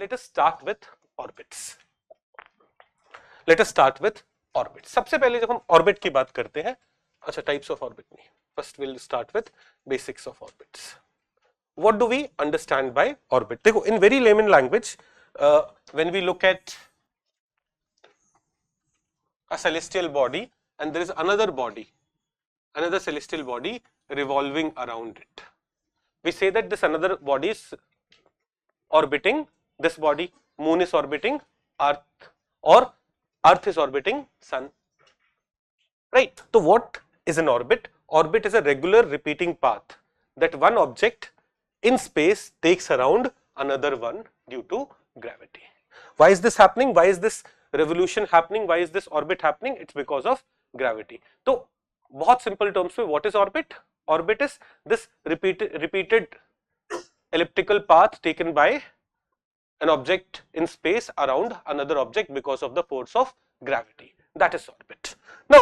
let us start with orbits. Let us start with orbits. सबसे पहले जब हम orbit की बात करते हैं, अच्छा types of orbit नहीं, first we'll start with basics of orbits. What do we understand by orbit? देखो, in very layman language, when we look at a celestial body and there is another body, another celestial body revolving around it, we say that this another body is orbiting this body. Moon is orbiting Earth or Earth is orbiting Sun, right? So what is an orbit? Orbit is a regular repeating path that one object in space takes around another one due to gravity. Why is this happening? Why is this revolution happening? Why is this orbit happening? It's because of gravity. So बहुत simple terms में, what is orbit? Orbit is this repeated elliptical path taken by an object in space around another object because of the force of gravity. That is orbit. Now,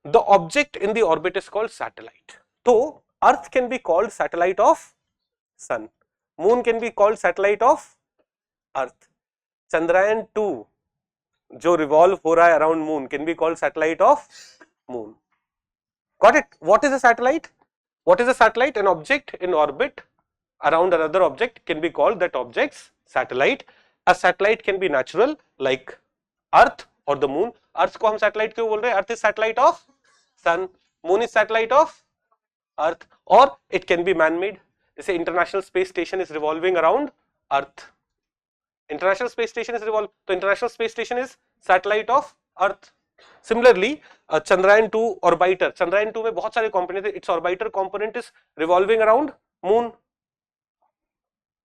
the object in the orbit is called satellite. So Earth can be called satellite of Sun. Moon can be called satellite of Earth. Chandrayaan 2 जो revolve हो रहा है around moon can be called satellite of moon. Got it? What is a satellite? What is a satellite? An object in orbit around another object can be called that object's satellite. A satellite can be natural like Earth or the moon. Earth को हम satellite क्यों बोल रहे हैं? Earth is satellite of Sun. Moon is satellite of Earth. Or it can be man-made. जैसे International Space Station is revolving around Earth. International Space Station is revolving. So International Space Station is satellite of Earth. Similarly, Chandrayaan 2 orbiter. Chandrayaan 2 में बहुत सारे components. Its orbiter component is revolving around Moon.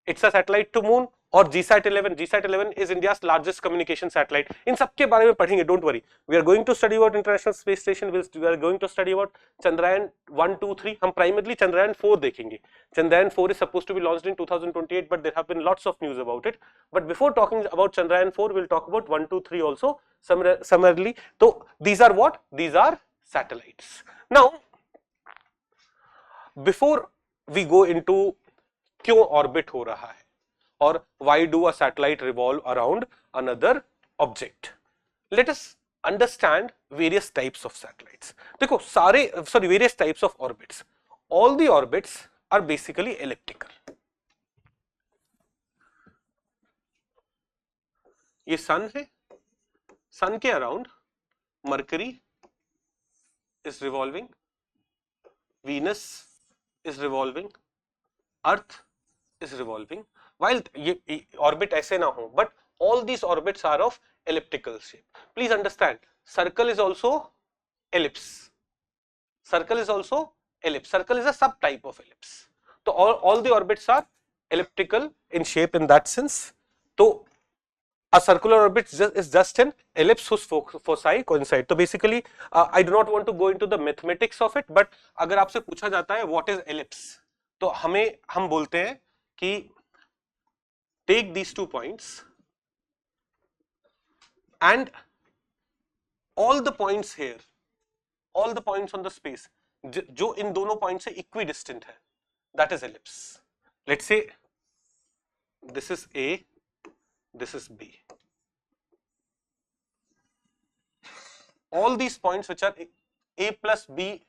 It's a satellite to Moon. और GSAT-11. GSAT-11 is India's largest communication satellite. इन सब के बारे में पढ़ेंगे. Don't worry. We are going to study about International Space Station. We are going to study about Chandrayaan 1, 2, 3. हम primarily Chandrayaan 4 देखेंगे. Chandrayaan 4 is supposed to be launched in 2028, but there have been lots of news about it. But before talking about Chandrayaan 4, we'll talk about 1, 2, 3 also summarily. So these are what? These are satellites. Now, before we go into क्यों orbit हो रहा है or why do a satellite revolve around another object, let us understand various types of satellites. देखो various types of orbits. All the orbits are basically elliptical. ये sun है, sun के around Mercury is revolving, Venus is revolving, Earth is revolving. While ये orbit ऐसे ना हो, but all these orbits are of elliptical shape. Please understand, circle is also ellipse. Circle is also ellipse. Circle is a subtype of ellipse. So all the orbits are elliptical in shape in that sense. So a circular orbit is just an ellipse whose foci coincide. So basically, I do not want to go into the mathematics of it, but अगर आपसे पूछा जाता है what is ellipse, तो हम बोलते हैं कि take these 2 points and all the points here, all the points on the space जो इन दोनों points से equidistant है, that is ellipse. Let's say this is A, this is B. All these points which are A plus B,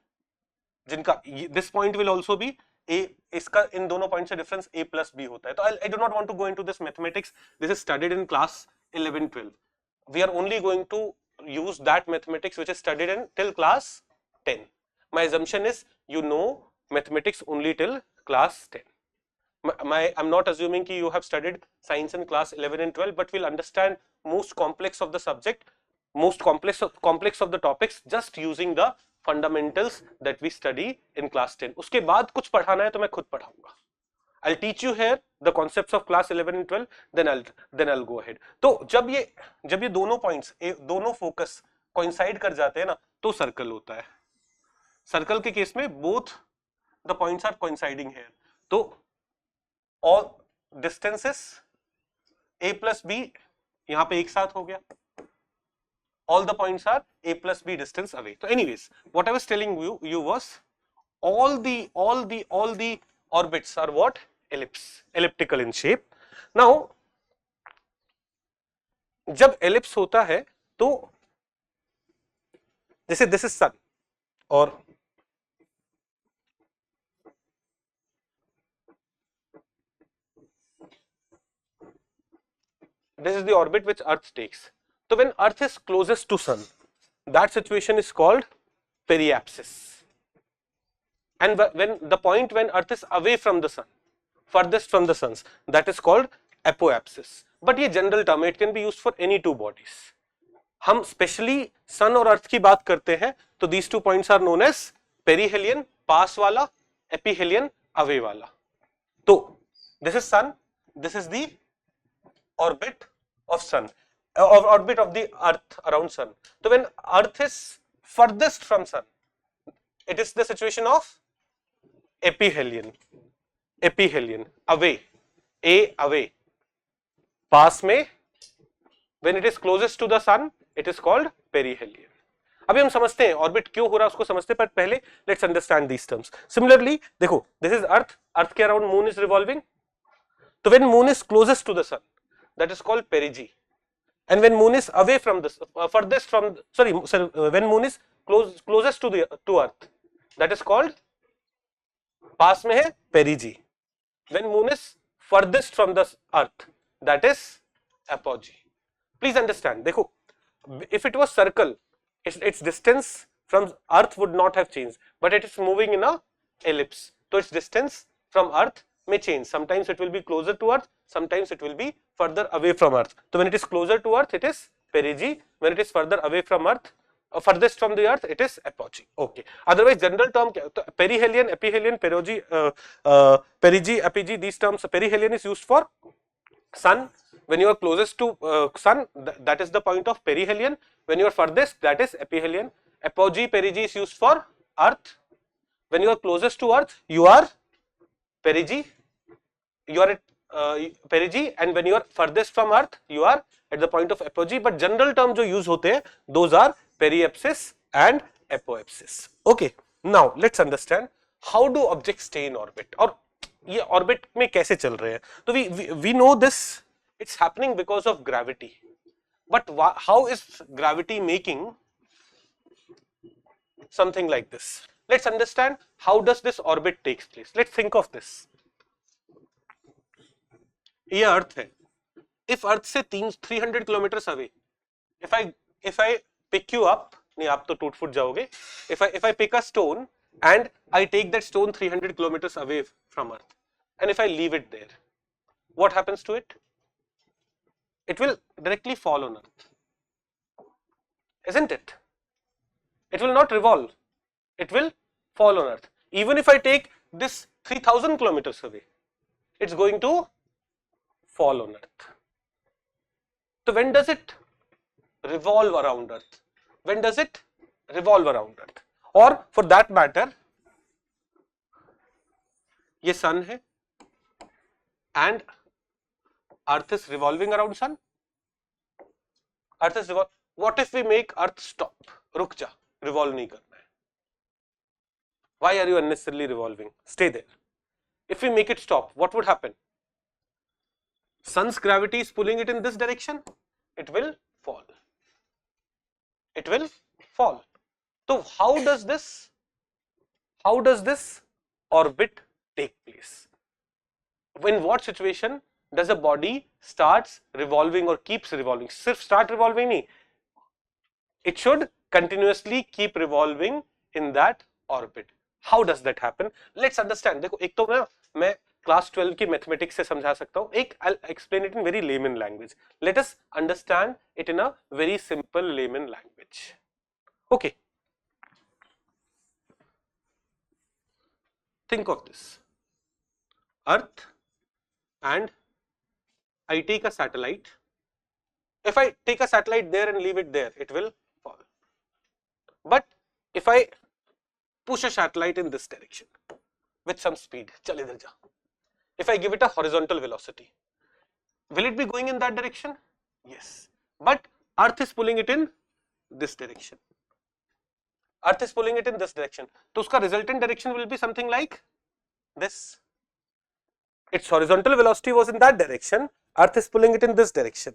जिनका this point will also be A, इसका इन दोनों point से difference A plus B होता है. तो I do not want to go into this mathematics. This is studied in class 11, 12. We are only going to use that mathematics which is studied in till class 10. My assumption is you know mathematics only till class 10. I'm not assuming that you have studied science in class 11 and 12, but we'll understand most complex of the subject, most complex of the topics just using the fundamentals that we study in class 10. उसके बाद कुछ पढ़ाना है तो मैं खुद पढ़ाऊंगा. I'll teach you here the concepts of class 11 and 12, then I'll go ahead. तो जब ये दोनों points, दोनों focus coincide कर जाते हैं ना, तो circle होता है. Circle के केस में both the points are coinciding here. तो all distances A plus B यहाँ पे एक साथ हो गया. All the points are A plus B distance away. So anyways, what I was telling you was all the orbits are what? elliptical in shape. Now जब ellipse होता है तो जैसे this is sun और this is the orbit which earth takes. So when earth is closest to sun, that situation is called periapsis. And when the point when earth is away from the sun, furthest from the suns, that is called apoapsis. But ये general term, it can be used for any two bodies. हम specially सन और अर्थ की बात करते हैं तो these two points are known as perihelion, पास वाला, एपीहेलियन, away वाला. तो this is sun, this is the orbit of sun, or orbit of the earth around sun. So when earth is furthest from sun, it is the situation of aphelion, aphelion, away, a away, पास में, when it is closest to the sun, it is called perihelion. अभी हम समझते हैं orbit क्यों हो रहा है उसको समझते, पर पहले let's understand these terms. Similarly देखो, दिस इज अर्थ, अर्थ के अराउंड मून इज रिवॉल्विंग. तो when moon is closest to the sun, that is called perigee, and when moon is away from the furthest from, when moon is closest to earth, that is called, पास में है, perigee. When moon is furthest from the earth, that is apogee. Please understand, देखो, if it was circle, its distance from earth would not have changed, but it is moving in a ellipse, so its distance from earth may change. Sometimes it will be closer to earth, sometimes it will be further away from earth. So when it is closer to earth, it is perigee. When it is further away from earth, furthest from the earth, it is apogee. Okay. Otherwise, general term, perihelion, ephelion, perigee, apogee, these terms. Perihelion is used for sun. When you are closest to sun, that is the point of perihelion. When you are furthest, that is ephelion. Apogee, perigee is used for earth. When you are closest to earth, you are perigee. You are at perigee, and when you are furthest from earth, you are at the point of apogee. But general term जो use होते हैं, those are periapsis and apoapsis. Okay. Now let's understand how do objects stay in orbit, और ये orbit में कैसे चल रहे हैं. तो we know this. It's happening because of gravity. But how is gravity making something like this? Let's understand how does this orbit takes place. Let's think of this. ये earth है. If अर्थ से 300 kilometers away, if I pick you up, नहीं आप तो टूट फूट जाओगे. If I pick a stone and I take that stone 300 kilometers away from earth, and if I leave it there, what happens to it? It will directly fall on earth, isn't it? It will not revolve, it will fall on earth. Even if I take this 3000 kilometers away, it's going to fall on earth. So when does it revolve around earth? When does it revolve around earth? Or for that matter, ये sun है and earth is revolving around sun. Earth is revolving. What if we make earth stop? रुक जा, revolve नहीं करना है. Why are you unnecessarily revolving? Stay there. If we make it stop, what would happen? Sun's gravity is pulling it in this direction. It will fall. It will fall. So how does this orbit take place? In what situation does a body starts revolving or keeps revolving? सिर्फ start revolving नहीं, it should continuously keep revolving in that orbit. How does that happen? Let's understand. देखो, एक तो मैं class 12 की mathematics से समझा सकता हूँ. एक I'll explain it in very layman language. Let us understand it in a very simple layman language. Okay. Think of this. Earth, and I take a satellite. If I take a satellite there and leave it there, it will fall. But if I push a satellite in this direction with some speed, चल इधर जा. If I give it a horizontal velocity, will it be going in that direction? Yes. But Earth is pulling it in this direction. Earth is pulling it in this direction. So उसका resultant direction will be something like this. its horizontal velocity was in that direction, earth is pulling it in this direction,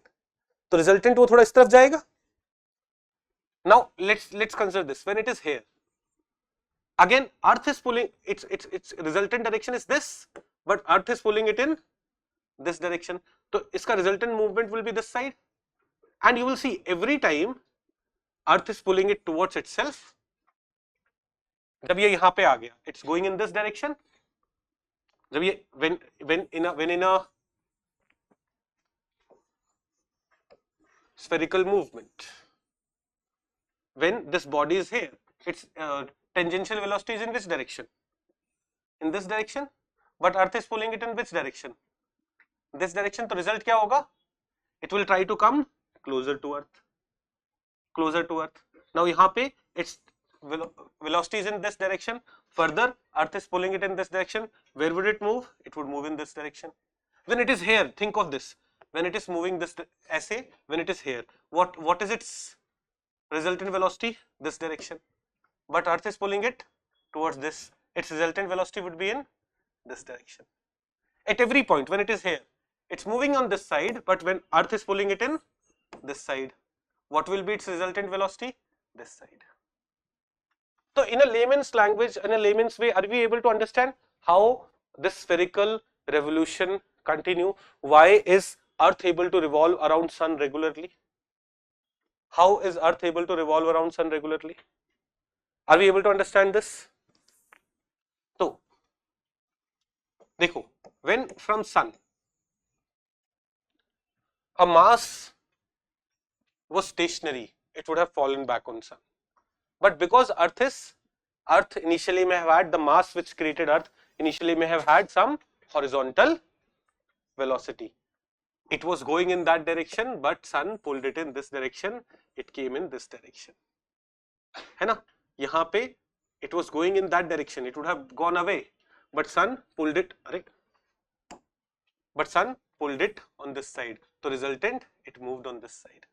तो resultant वो थोड़ा इस तरफ जाएगा. Now let's consider this. When it is here, again earth is pulling, its resultant direction is this, but earth is pulling it in this direction, so इसका resultant movement will be this side, and you will see every time earth is pulling it towards itself. जब ये यहाँ पे आ गया, it's going in this direction. जब ये when in a spherical movement, when this body is here, its tangential velocity is in which direction? In this direction, but earth is pulling it in which direction? This direction. तो result क्या होगा? It will try to come closer to earth, closer to earth. Now यहाँ पे its velocity is in this direction, further earth is pulling it in this direction. Where would it move? It would move in this direction. When it is here, think of this, when it is moving this essay, when it is here, what is its resultant velocity? This direction, but earth is pulling it towards this, its resultant velocity would be in this direction. At every point when it is here, it's moving on this side, but when earth is pulling it in this side, what will be its resultant velocity? This side. So in a layman's language, in a layman's way, are we able to understand how this spherical revolution continue? Why is earth able to revolve around sun regularly? How is earth able to revolve around sun regularly? Are we able to understand this? So देखो, when from sun a mass was stationary, it would have fallen back on sun. But because earth initially may have had, the mass which created earth initially may have had some horizontal velocity. It was going in that direction, but sun pulled it in this direction, it came in this direction. है ना? यहाँ पे it was going in that direction, it would have gone away, but sun pulled it, on this side. So resultant, it moved on this side.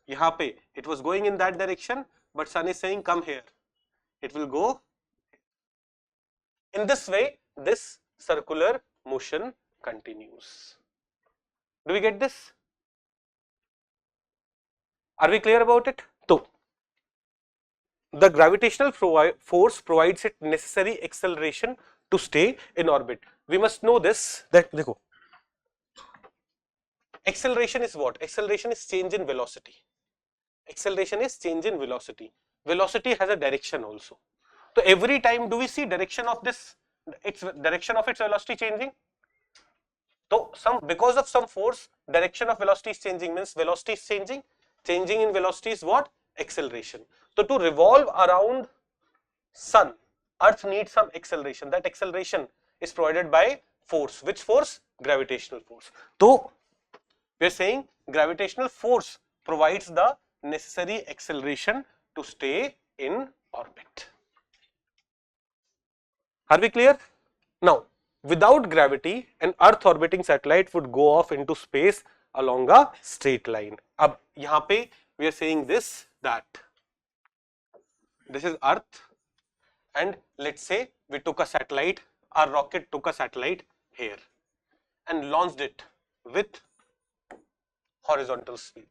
यहाँ पे it was going in that direction, but sun is saying come here, it will go. In this way, this circular motion continues. Do we get this? Are we clear about it? So the gravitational force provides it necessary acceleration to stay in orbit. We must know this, that देखो, acceleration is what? Acceleration is change in velocity. Acceleration is change in velocity. Velocity has a direction also. So every time do we see direction of this, its direction of its velocity changing? So because of some force, direction of velocity is changing, means velocity is changing. Changing in velocity is what? Acceleration. So to revolve around sun, earth needs some acceleration. That acceleration is provided by force. Which force? Gravitational force. So we are saying gravitational force provides the necessary acceleration to stay in orbit. Are we clear? Now, without gravity, an earth orbiting satellite would go off into space along a straight line. अब यहाँ पे we are saying this, that this is earth, and let's say we took a satellite, our rocket took a satellite here and launched it with horizontal speed,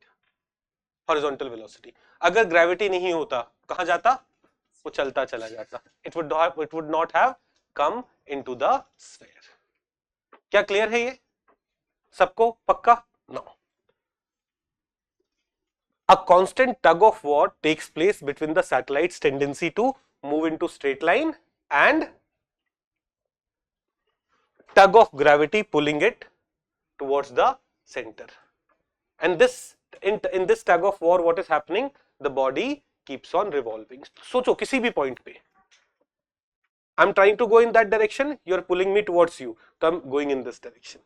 horizontal velocity. अगर gravity नहीं होता, कहाँ जाता? वो चलता चला जाता. It would not have come into the sphere. क्या clear है ये? सबको पक्का? No. A constant tug of war takes place between the satellite's tendency to move into straight line and tug of gravity pulling it towards the center. And this in this tug of war, what is happening? The body keeps on revolving. सोचो किसी भी point पे, I'm trying to go in that direction, you're pulling me towards you, so I'm going in this direction.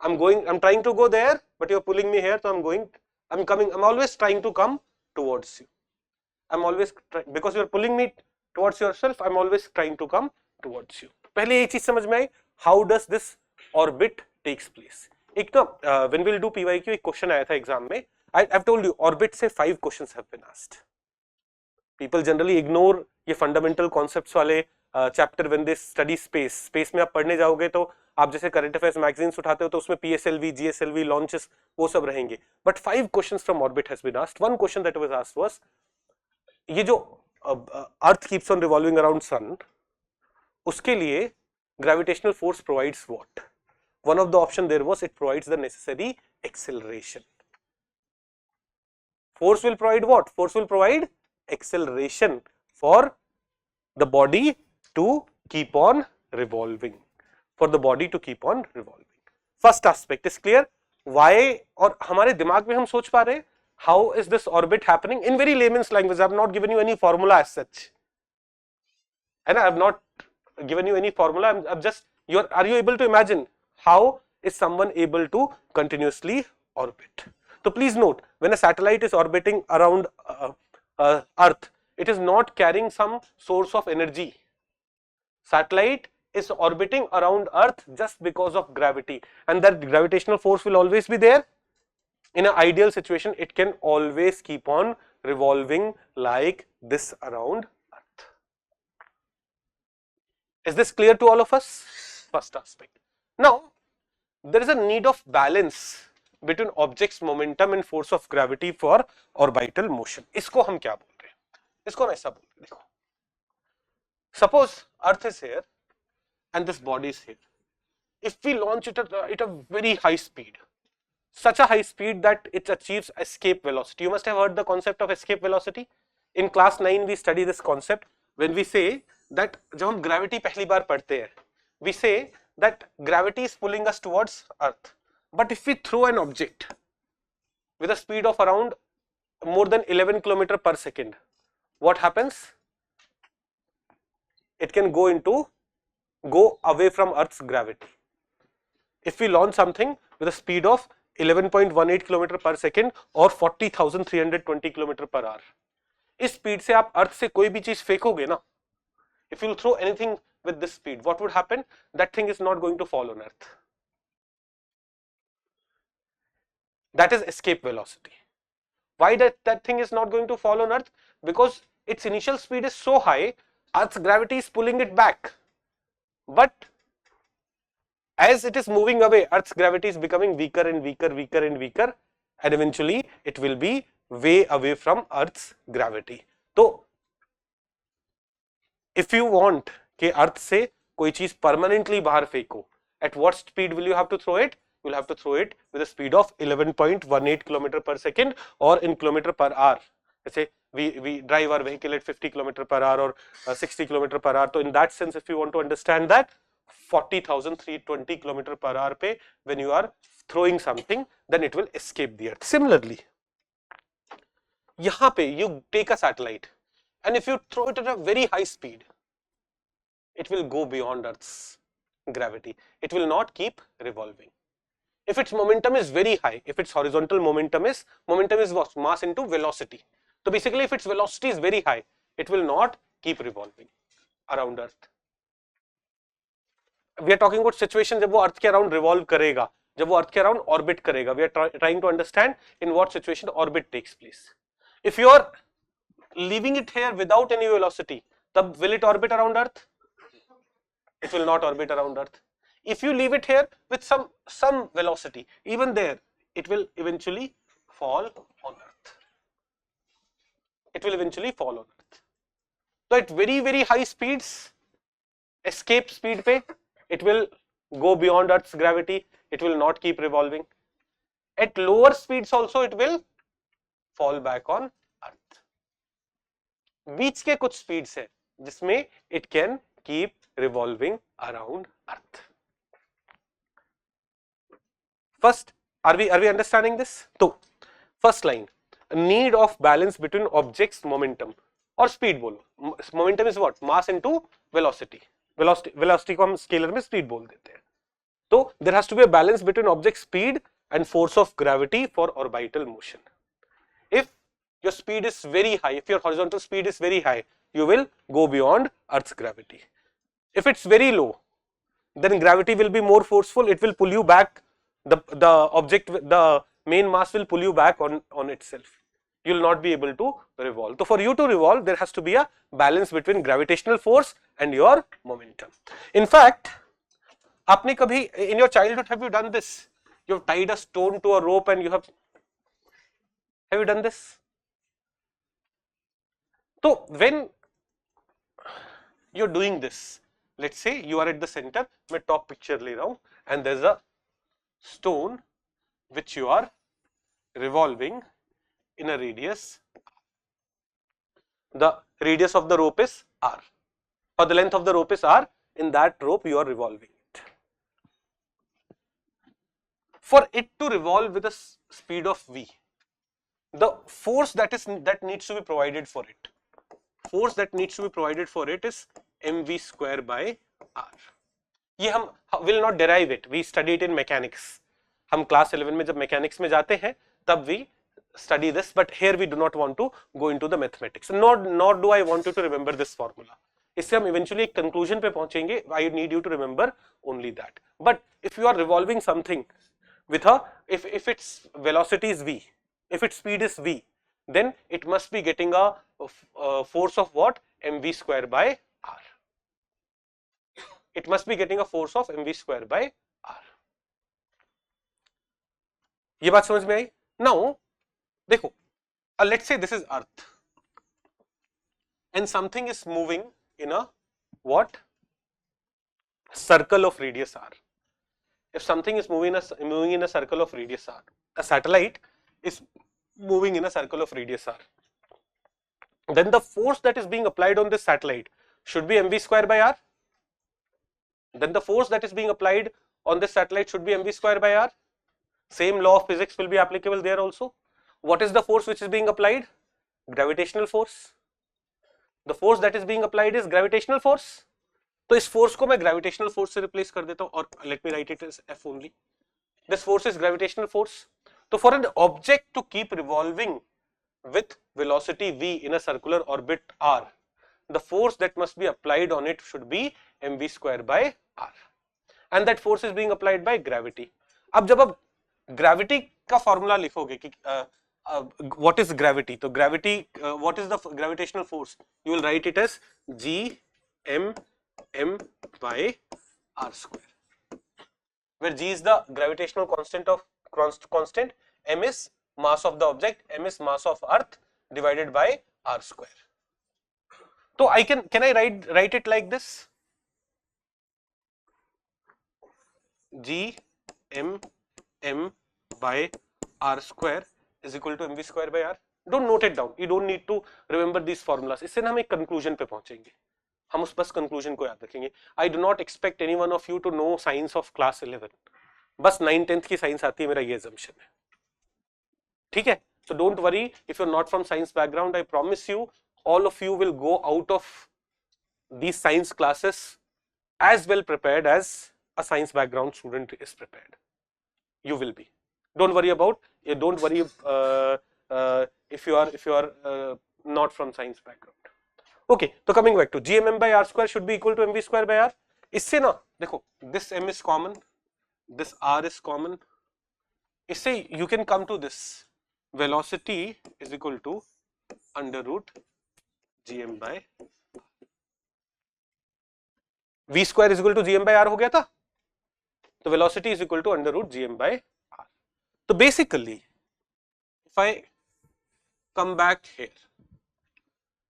I'm trying to go there, but you're pulling me here, so I'm always trying to come towards you. I'm always because you're pulling me towards yourself, I'm always trying to come towards you. पहले ये चीज समझ में आई, how does this orbit takes place? एक तो when we'll do PYQ एक question आया था एग्जाम में. I've told you orbit से 5 questions have been asked. People generally ignore ये fundamental concepts वाले chapter when they study space, space में आप पढ़ने जाओगे तो आप जैसे करंट अफेयर्स मैगजीन्स उठाते हो तो उसमें PSLV, GSLV, लॉन्चेस वो सब रहेंगे, but 5 questions from orbit has been asked. One question that was asked was ये जो earth keeps on revolving around sun, उसके लिए gravitational force provides what? One of the option there was it provides the necessary acceleration. Force will provide what? Force will provide acceleration for the body to keep on revolving. For the body to keep on revolving. First aspect is clear. Why? और हमारे दिमाग में हम सोच पा रहे हैं how is this orbit happening in very layman's language. I have not given you any formula as such, and I have not given you any formula. I'm just are you able to imagine how is someone able to continuously orbit? So please note, when a satellite is orbiting around Earth, it is not carrying some source of energy. Satellite is orbiting around Earth just because of gravity, and that gravitational force will always be there. In an ideal situation, it can always keep on revolving like this around Earth. Is this clear to all of us? First aspect. Now, there is a need of balance between object's momentum and force of gravity for orbital motion. इसको हम क्या बोल रहे हैं? इसको ना ऐसा बोल रहे हैं. देखो, suppose Earth is here and this body is here. If we launch it at a very high speed, such a high speed that it achieves escape velocity. You must have heard the concept of escape velocity. In class 9 we study this concept when we say that जब हम gravity पहली बार पढ़ते हैं, we say that gravity is pulling us towards Earth. But if we throw an object with a speed of around more than 11 km per second, what happens? It can go away from Earth's gravity. If we launch something with a speed of 11.18 km per second और 40,320 km per hour, इस speed से आप अर्थ से कोई भी चीज फेंकोगे ना, if you throw anything with this speed, what would happen? That thing is not going to fall on Earth. That is escape velocity. Why that thing is not going to fall on Earth? Because its initial speed is so high, Earth's gravity is pulling it back. But as it is moving away, Earth's gravity is becoming weaker and weaker, weaker and weaker, and eventually it will be way away from Earth's gravity. So, if you want कि अर्थ से कोई चीज permanently बाहर फेंको, at what speed will you have to throw it? You will have to throw it with a speed of 11.18 km per second or in km per hour. Let's we drive our vehicle at 50 km per hour or 60 km per hour. So in that sense, if you want to understand that, 40,320 km per hour pe when you are throwing something, then it will escape the Earth. Similarly, यहाँ पे you take a satellite and if you throw it at a very high speed, it will go beyond Earth's gravity. It will not keep revolving. If its momentum is very high, if its horizontal momentum is what? Mass into velocity. So basically, if its velocity is very high, it will not keep revolving around Earth. We are talking about situation जब वो अर्थ के around revolve करेगा, जब वो अर्थ के around orbit करेगा. We are trying to understand in what situation orbit takes place. If you are leaving it here without any velocity, तब will it orbit around Earth? It will not orbit around Earth. If you leave it here with some velocity, even there, it will eventually fall on Earth. It will eventually fall on Earth. So at very, very high speeds, escape speed pe, it will go beyond Earth's gravity. It will not keep revolving. At lower speeds also, it will fall back on Earth. बीच के कुछ speeds है जिसमें it can keep revolving around Earth. First, are we understanding this? So, first line, need of balance between objects' momentum और speed बोलो. Momentum is what? Mass into velocity. Velocity को हम scalar में speed बोल देते हैं. So, there has to be a balance between object speed and force of gravity for orbital motion. If your speed is very high, if your horizontal speed is very high, you will go beyond Earth's gravity. If it's very low, then gravity will be more forceful. It will pull you back. The object, the main mass will pull you back on itself. you will not be able to revolve. So for you to revolve, there has to be a balance between gravitational force and your momentum. In fact, आपने कभी in your childhood have you done this? You have tied a stone to a rope and you have you done this? So when you're doing this, let's say you are at the center, मैं top picture ले रहा हूँ and there's a stone which you are revolving in a radius. The radius of the rope is r, or the length of the rope is r. In that rope you are revolving it. For it to revolve with a speed of v, the force that needs to be provided for it, is mv square by r. ये हम will not derive it, we study it in mechanics. हम class 11 में जब mechanics में जाते हैं तब we study this, but here we do not want to go into the mathematics. Nor do I want you to remember this formula. इससे हम eventually एक conclusion पे पहुंचेंगे. I need you to remember only that. But if you are revolving something with a, if its velocity is v, if its speed is v, then it must be getting a force of what? mv square by r. It must be getting a force of mv square by r. ये बात समझ में आई? Now देखो, let's say this is earth and something is moving in a what? Circle of radius r. If something is moving in a circle of radius r, a satellite is moving in a circle of radius r, then the force that is being applied on this satellite should be mv square by r. Then the force that is being applied on this satellite should be mv square by r. Same law of physics will be applicable there also. What is the force which is being applied? Gravitational force. The force that is being applied is gravitational force. तो इस force को मैं gravitational force से replace कर देता हूँ और let me write it as F only. This force is gravitational force. So for an object to keep revolving with velocity v in a circular orbit r, the force that must be applied on it should be mv square by r, and that force is being applied by gravity. अब जब आप gravity का formula लिखोगे कि what is gravity, तो gravity, what is the gravitational force? You will write it as g m by r square, where g is the gravitational constant, m is mass of the object, m is mass of earth divided by r square. So I can I write it like this? G m by r square is equal to mv square by r. Don't note it down. You don't need to remember these formulas. इससे ना हम एक conclusion पे पहुंचेंगे. हम उस बस conclusion को याद रखेंगे. I do not expect any one of you to know science of class 11. बस 9th-10th की science आती है, मेरा ये assumption है. ठीक है? So don't worry if you're not from science background. I promise you, all of you will go out of these science classes as well prepared as a science background student is prepared. You will be. Don't worry about. Don't worry if you are not from science background. Okay. So coming back to gmm by r square should be equal to mv square by r. इससे ना देखो, this m is common, this r is common. इससे you can come to this. Velocity is equal to under root gm by v square is equal to gm by r हो गया था. So velocity is equal to under root gm by r. So basically, if I come back here,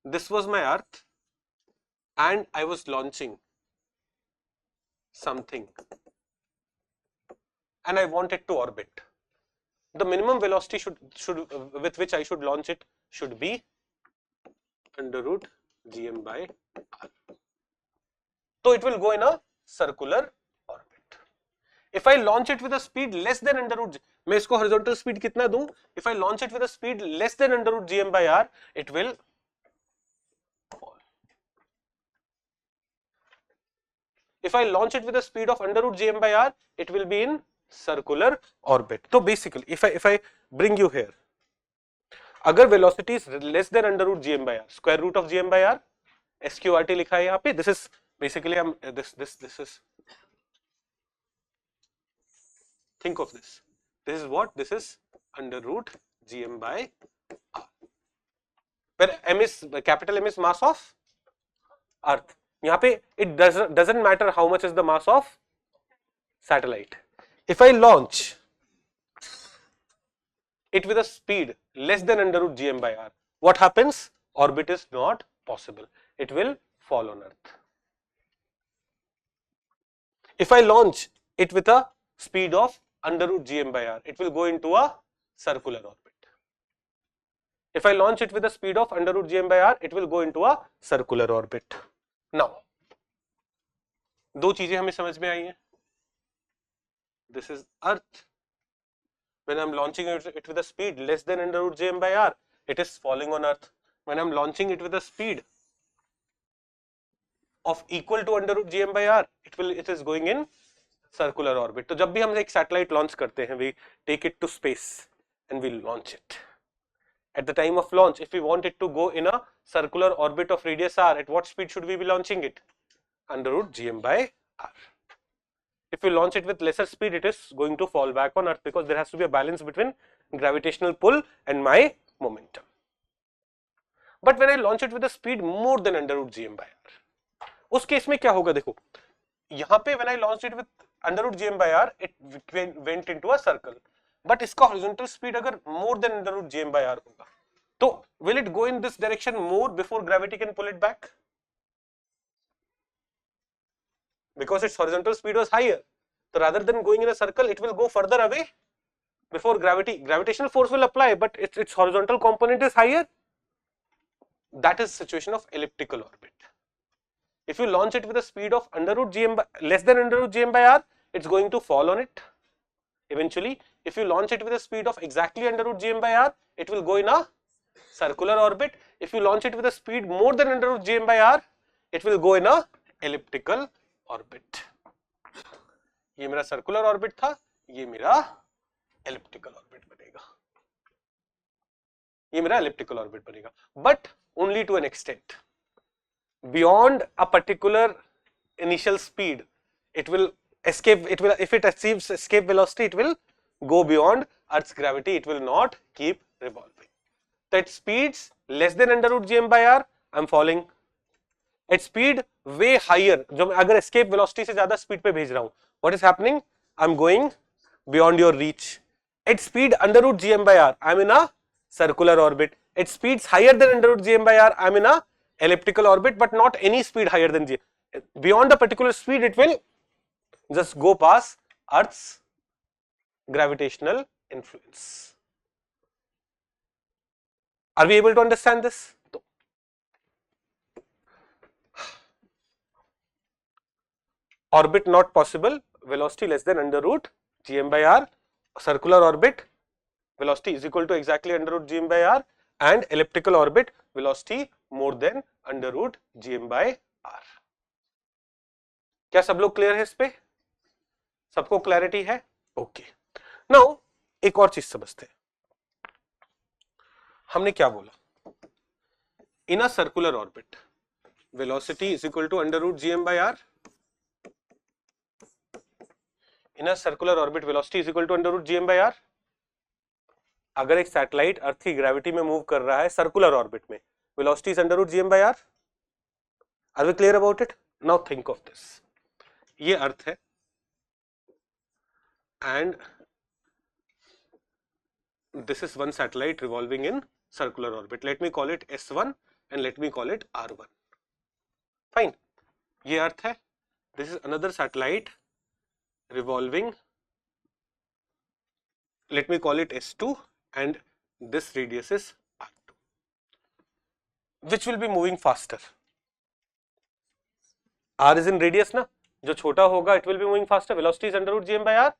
this was my earth and I was launching something and I want it to orbit. The minimum velocity should with which I should launch it should be under root gm by r. So it will go in a circular orbit. If I launch it with a speed less than under root, मैं इसको horizontal speed कितना दूं? If I launch it with a speed less than under root gm by r, it will fall. If I launch it with a speed of under root gm by r, it will be in circular orbit. So basically, if I bring you here, अगर velocity is less than under root gm by r, square root of gm by r, sqrt लिखा है यहाँ पे. This is basically this is, think of this. This is what? This is under root gm by r. where m is capital M is mass of Earth. यहाँ पे it doesn't matter how much is the mass of satellite. If I launch it with a speed less than under root gm by r, what happens? Orbit is not possible. It will fall on Earth. If I launch it with a speed of under root gm by r, it will go into a circular orbit. If I launch it with a speed of under root gm by r, it will go into a circular orbit. Now, दो चीजें हमें समझ में आई हैं. This is Earth. When I'm launching it with a speed less than under root gm by r, it is falling on Earth. When I'm launching it with a speed of equal to under root gm by r, it is going in circular orbit. तो जब भी हम एक satellite launch करते हैं, we take it to space and we launch it. At the time of launch, if we want it to go in a circular orbit of radius r, at what speed should we be launching it? Under root gm by r. If we launch it with lesser speed, it is going to fall back on Earth because there has to be a balance between gravitational pull and my momentum. But when I launch it with a speed more than under root gm by r, उस case में क्या होगा? देखो यहाँ पे when I launched it with under root gm by r, it went into a circle. But इसका horizontal speed अगर more than under root gm by r होगा, तो will it go in this direction more before gravity can pull it back? Because its horizontal speed was higher. So rather than going in a circle, it will go further away before gravitational force will apply, but its horizontal component is higher. That is the situation of elliptical orbit. If you launch it with a speed of under root gm by, less than under root gm by r, it's going to fall on it eventually. If you launch it with a speed of exactly under root gm by r, it will go in a circular orbit. If you launch it with a speed more than under root gm by r, it will go in a elliptical orbit. ये मेरा circular orbit था, ये मेरा elliptical orbit बनेगा. ये मेरा elliptical orbit बनेगा, but only to an extent. Beyond a particular initial speed, it will escape. If it achieves escape velocity, it will go beyond Earth's gravity. It will not keep revolving. So at speeds less than under root gm by r, I'm falling. At speed way higher, जो मैं अगर escape velocity से ज़्यादा speed पे भेज रहा हूँ, what is happening? I'm going beyond your reach. At speed under root gm by r, I'm in a circular orbit. At speeds higher than under root gm by r, I'm in a elliptical orbit, but not any speed higher than g. Beyond a particular speed, it will just go past Earth's gravitational influence. Are we able to understand this? Orbit not possible, velocity less than under root gm by r, circular orbit, velocity is equal to exactly under root gm by r, and elliptical orbit, velocity more than under root gm by r. क्या सब लोग clear है इस पे? सबको clarity है? Okay. Now एक और चीज समझते हैं. हमने क्या बोला? In a circular orbit, velocity is equal to under root gm by r. In a circular orbit, velocity is equal to under root gm by r. अगर एक सैटेलाइट अर्थ की ग्रेविटी में मूव कर रहा है सर्कुलर ऑर्बिट में, velocity is under root gm by r. Are we clear about it? Now think of this. ये earth है and this is one satellite revolving in circular orbit. Let me call it S1 and let me call it R1. Fine. ये earth है. This is another satellite revolving. Let me call it S2 and this radius is R2. Which will be moving faster? R is in radius ना, जो छोटा होगा it will be moving faster. Velocity is under root gm by r.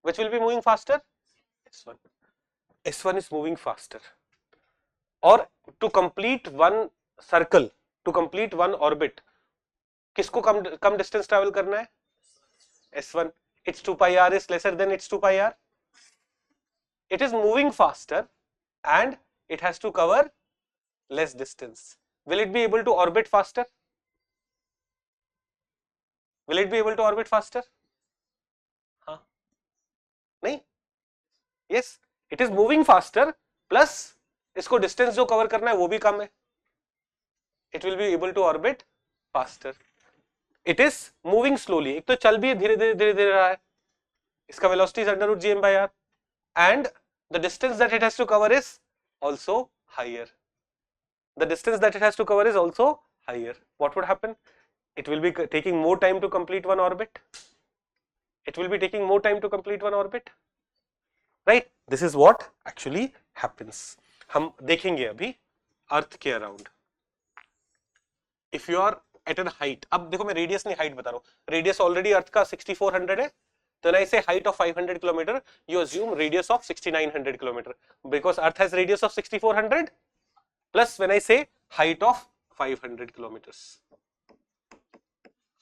Which will be moving faster? S1. S1 is moving faster. Or to complete one circle, to complete one orbit, किसको कम distance travel करना है? S1. Its 2 pi r is lesser than its 2 pi r. It is moving faster and it has to cover less distance. Will it be able to orbit faster? Will it be able to orbit faster? हाँ, नहीं? Yes, it is moving faster plus इसको distance जो cover करना है वो भी कम है, it will be able to orbit faster. It is moving slowly, एक तो चल भी धीरे धीरे धीरे धीरे रहा है, इसका velocity is under root G M by R, and the distance that it has to cover is also higher, the distance that it has to cover is also higher. What would happen? It will be taking more time to complete one orbit. It will be taking more time to complete one orbit, right? This is what actually happens. हम देखेंगे अभी अर्थ के around. If you are at a height, अब देखो मैं radius नहीं height बता रहा हूँ, रेडियस ऑलरेडी अर्थ का 6400 है, तो when I say height of 500 kilometer, you assume radius of 6900 kilometer, because Earth has radius of 6400 plus when I say height of 500 kilometers,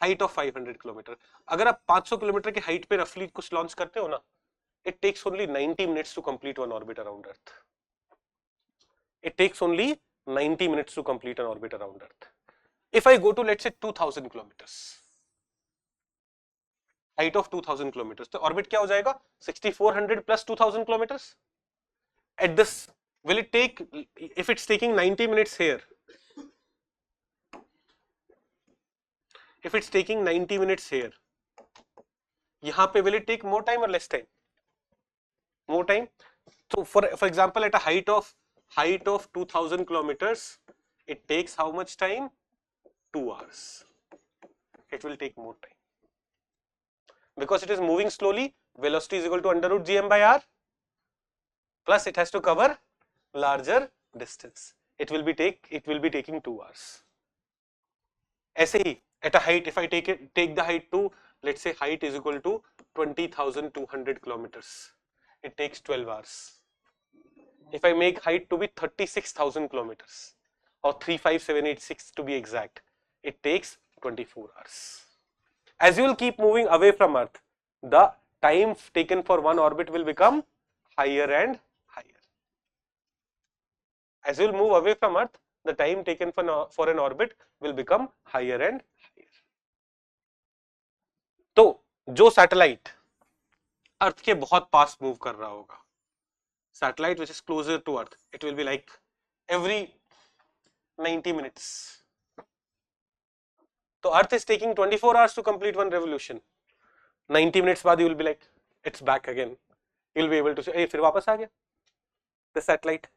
height of 500 kilometer, अगर आप 500 किलोमीटर की हाइट पे रफली कुछ लॉन्च करते हो ना, it takes only 90 minutes to complete one orbit around Earth. It takes only 90 minutes to complete an orbit around Earth. If I go to let's say 2000 kilometers, height of 2000 kilometers, तो orbit क्या हो जाएगा? 6400 plus 2000 kilometers. At this, will it take, if it's taking 90 minutes here, if it's taking 90 minutes here, यहाँ पे will it take more time or less time? More time. So for example, at a height of 2000 kilometers, it takes how much time? 2 hours. It will take more time because it is moving slowly. Velocity is equal to under root gm by r, plus it has to cover larger distance. It will be taking 2 hours. ऐसे ही at a height, if I take the height to, let's say height is equal to 20,200 kilometers, it takes 12 hours. If I make height to be 36,000 kilometers or 35786 to be exact, it takes 24 hours. As you will keep moving away from Earth, the time taken for one orbit will become higher and higher. As you will move away from Earth, the time taken for an orbit will become higher and higher. तो जो satellite अर्थ के बहुत पास move कर रहा होगा, satellite which is closer to Earth, it will be like every 90 minutes. So Earth is taking 24 hours to complete one revolution. 90 minutes बाद you will be like, it's back again. You will be able to say, hey, फिर वापस आ गया. The satellite,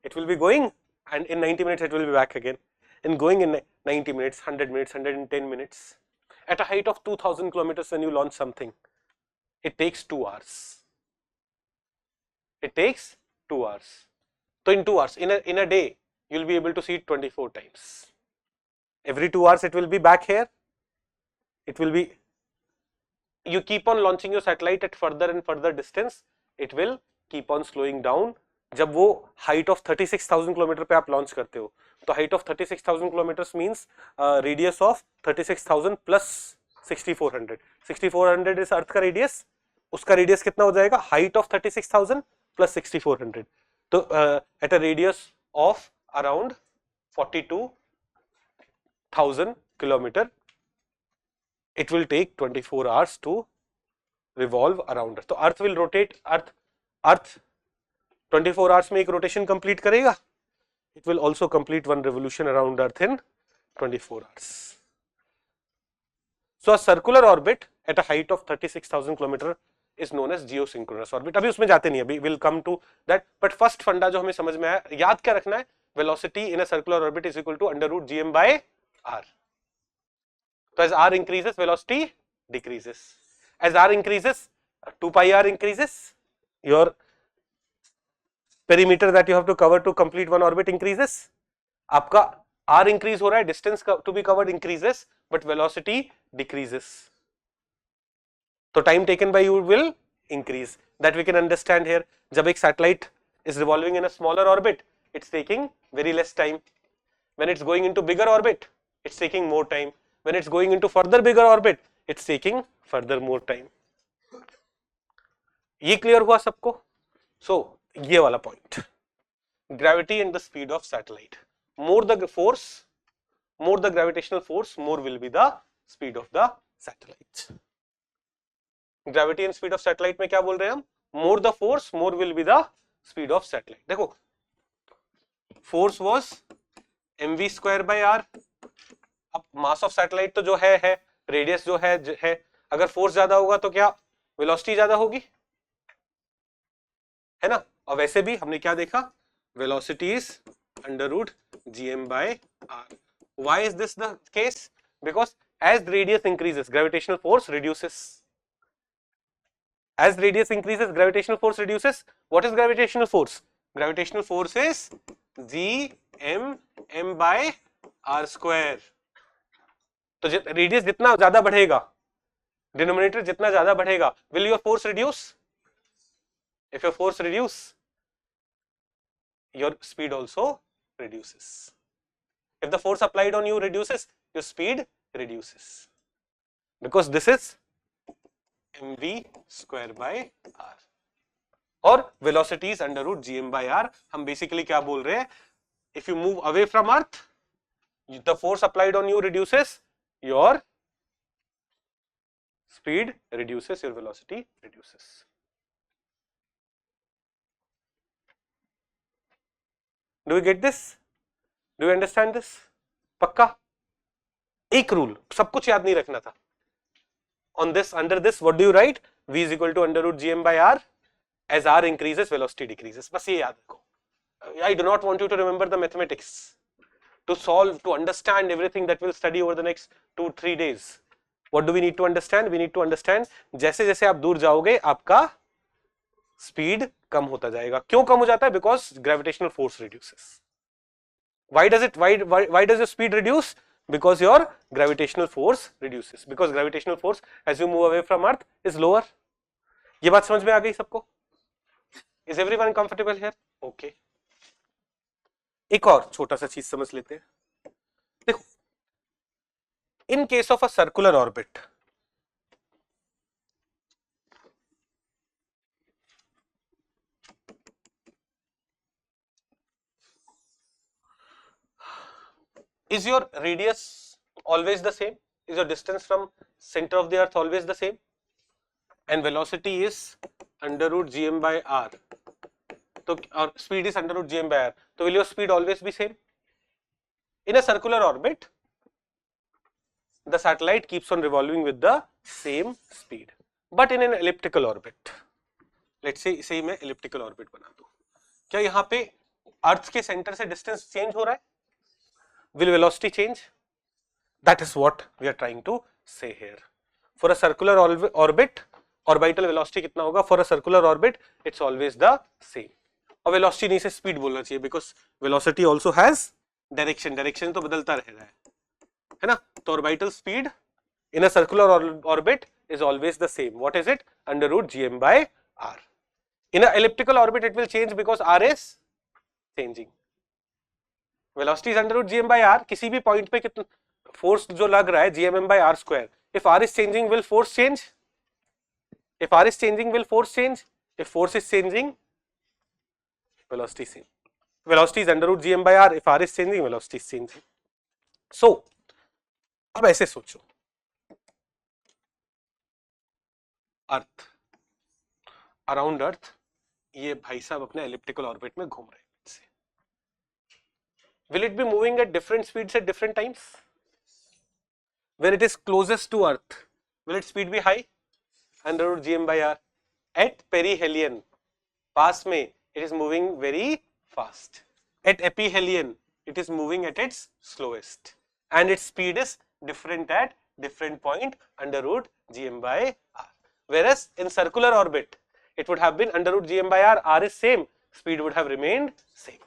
it will be going, and in 90 minutes it will be back again. And going in 90 minutes, 100 minutes, 110 minutes. At a height of 2000 kilometers, when you launch something, it takes 2 hours. It takes 2 hours. So in 2 hours, in a day, you will be able to see it 24 times. Every 2 hours it will be back here. It will be, you keep on launching your satellite at further and further distance, it will keep on slowing down. जब वो height of 36,000 kilometre पे आप launch करते हो, तो height of 36,000 kilometre means radius of 36,000 plus 6,400. 6,400 is अर्थ का radius, उसका radius कितना हो जाएगा? height of 36,000 plus 6,400. तो at a radius of around 42,000 kilometer, it will take 24 hours to revolve around Earth. तो Earth will rotate, Earth 24 hours में एक rotation complete करेगा. It will also complete one revolution around Earth in 24 hours. So a circular orbit at a height of 36,000 kilometer is known as geosynchronous orbit. अभी उसमें जाते नहीं, अभी we'll come to that. But first फंडा जो हमें समझ में आया, याद क्या रखना है? Velocity in a circular orbit is equal to under root gm by r. So as r increases, velocity decreases. As r increases, 2 pi r increases. Your perimeter that you have to cover to complete one orbit increases. आपका r increase हो रहा है, distance to be covered increases, but velocity decreases. So time taken by you will increase. That we can understand here. जब एक satellite is revolving in a smaller orbit, it's taking very less time. When it's going into bigger orbit, it's taking more time. When it's going into further bigger orbit, it's taking further more time. ये clear हुआ सबको? So ये वाला point, gravity and the speed of satellite. More the force, more the gravitational force, more will be the speed of the satellite. Gravity and speed of satellite में क्या बोल रहे हैं हम? More the force, more will be the speed of satellite. देखो force was mv square by r. अब mass of satellite तो जो है रेडियस जो है, अगर फोर्स ज्यादा होगा तो क्या वेलोसिटी ज्यादा होगी, है ना। और वैसे भी हमने क्या देखा, velocity is under root gm by r. Why is this the case? Because as radius increases, gravitational force reduces. As radius increases, gravitational force reduces. What is gravitational force? Gravitational force is gm by r square. तो radius जितना ज्यादा बढ़ेगा, denominator जितना ज्यादा बढ़ेगा, will your force reduce? If your force reduce, your speed also reduces. If the force applied on you reduces, your speed reduces, because this is mv square by r. और velocity is under root gm by r. हम basically क्या बोल रहे हैं, if you move away from earth, the force applied on you reduces, your speed reduces, your velocity reduces. Do you get this? Do you understand this? पक्का? एक rule, सब कुछ याद नहीं रखना था. On this, under this, what do you write? V is equal to under root gm by r. As r increases, velocity decreases. बस ये याद रखो. I do not want you to remember the mathematics. To solve, to understand everything that we'll study over the next 2-3 days. What do we need to understand? We need to understand जैसे जैसे आप दूर जाओगे आपका speed कम होता जाएगा. क्यों कम हो जाता है? Because gravitational force reduces. Why does it? Why does your speed reduce? Because your gravitational force reduces. Because gravitational force as you move away from Earth is lower. ये बात समझ में आ गई सबको? Is everyone comfortable here? Okay. एक और छोटा सा चीज समझ लेते हैं. देखो, in case of a circular orbit, is your radius always the same? Is your distance from center of the earth always the same? And velocity is under root gm by r. So our speed is under root gm by r. So will your speed always be same? In a circular orbit, the satellite keeps on revolving with the same speed. But in an elliptical orbit, let's say इसे मैं elliptical orbit बना दूं, क्या यहाँ पे अर्थ के centre से distance change हो रहा है? Will velocity change? That is what we are trying to say here. For a circular orbit, orbital velocity कितना होगा? For a circular orbit, it's always the same. और velocity नहीं से speed बोलना चाहिए, because velocity also has direction. Direction तो बदलता रहेगा, है ना? तो orbital speed in a circular orbit is always the same. What is it? Under root gm by r. In an elliptical orbit, it will change because r is changing. Velocity is under root gm by r. किसी भी point पे कितना force जो लग रहा है gm by r square. If r is changing, will force change? If r is changing, will force change? If force is changing, velocity is changing. Velocity is under root gm by r. If r is changing, velocity is changing. So, अब ऐसे सोचो, अर्थ, around अर्थ, ये भाई साहब अपने elliptical orbit में घूम रहे हैं. Will it be moving at different speeds at different times? When it is closest to Earth, will its speed be high? Under root gm by r. At perihelion, पास में, it is moving very fast. At aphelion, it is moving at its slowest, and its speed is different at different point under root gm by r. Whereas in circular orbit, it would have been under root gm by r. R is same, speed would have remained same.